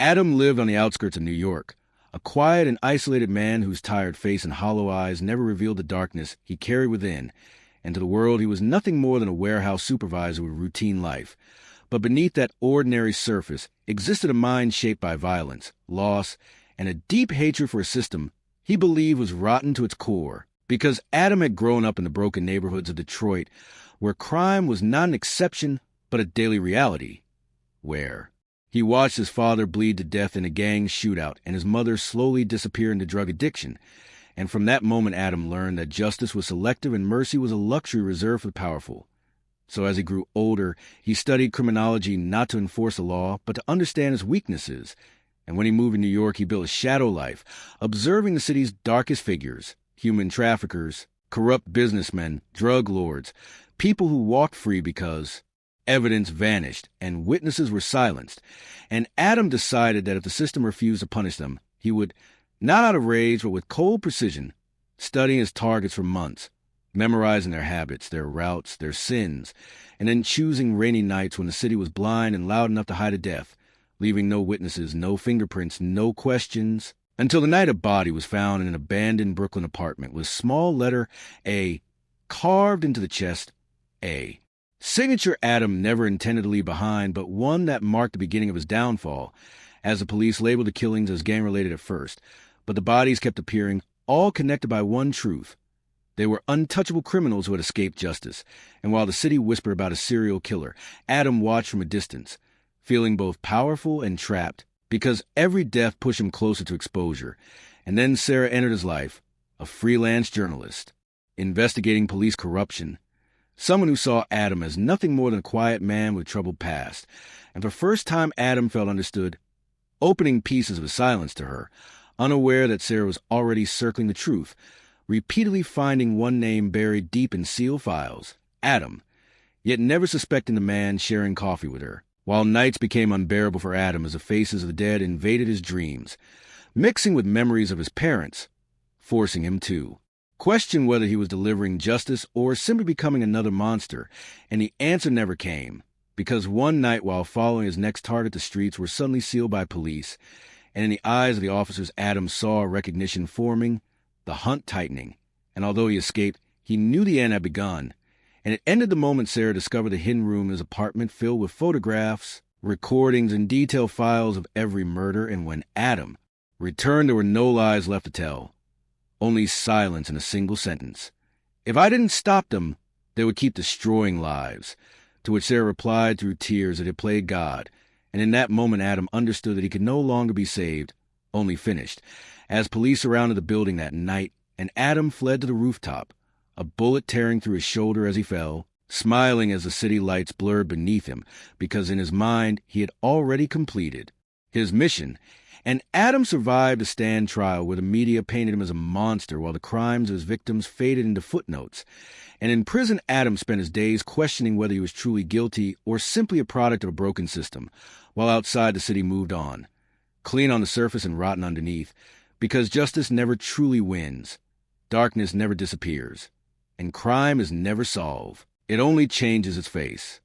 Adam lived on the outskirts of New York, a quiet and isolated man whose tired face and hollow eyes never revealed the darkness he carried within, and to the world he was nothing more than a warehouse supervisor with routine life. But beneath that ordinary surface existed a mind shaped by violence, loss, and a deep hatred for a system he believed was rotten to its core. Because Adam had grown up in the broken neighborhoods of Detroit, where crime was not an exception but a daily reality. Where he watched his father bleed to death in a gang shootout and his mother slowly disappear into drug addiction. And from that moment, Adam learned that justice was selective and mercy was a luxury reserved for the powerful. So as he grew older, he studied criminology not to enforce the law, but to understand its weaknesses. And when he moved to New York, he built a shadow life, observing the city's darkest figures, human traffickers, corrupt businessmen, drug lords, people who walked free because evidence vanished and witnesses were silenced. And Adam decided that if the system refused to punish them, he would, not out of rage, but with cold precision, studying his targets for months, memorizing their habits, their routes, their sins, and then choosing rainy nights when the city was blind and loud enough to hide a death, leaving no witnesses, no fingerprints, no questions, until the night a body was found in an abandoned Brooklyn apartment with small letter A carved into the chest, A. Signature Adam never intended to leave behind, but one that marked the beginning of his downfall, as the police labeled the killings as gang-related at first. But the bodies kept appearing, all connected by one truth. They were untouchable criminals who had escaped justice, and while the city whispered about a serial killer, Adam watched from a distance, feeling both powerful and trapped, because every death pushed him closer to exposure. And then Sarah entered his life, a freelance journalist, investigating police corruption, someone who saw Adam as nothing more than a quiet man with a troubled past. And for the first time, Adam felt understood, opening pieces of his silence to her, unaware that Sarah was already circling the truth, repeatedly finding one name buried deep in sealed files, Adam, yet never suspecting the man sharing coffee with her, while nights became unbearable for Adam as the faces of the dead invaded his dreams, mixing with memories of his parents, forcing him to question whether he was delivering justice or simply becoming another monster. And the answer never came, because one night while following his next target, the streets were suddenly sealed by police, and in the eyes of the officers, Adam saw recognition forming, the hunt tightening, and although he escaped, he knew the end had begun. And it ended the moment Sarah discovered the hidden room in his apartment filled with photographs, recordings, and detailed files of every murder. And when Adam returned, there were no lies left to tell, only silence in a single sentence. If I didn't stop them, they would keep destroying lives. To which Sarah replied through tears that it played God. And in that moment, Adam understood that he could no longer be saved, only finished. As police surrounded the building that night, and Adam fled to the rooftop, a bullet tearing through his shoulder as he fell, smiling as the city lights blurred beneath him, because in his mind he had already completed his mission. And Adam survived a stand trial where the media painted him as a monster while the crimes of his victims faded into footnotes. And in prison, Adam spent his days questioning whether he was truly guilty or simply a product of a broken system, while outside the city moved on, clean on the surface and rotten underneath, because justice never truly wins, darkness never disappears, and crime is never solved. It only changes its face.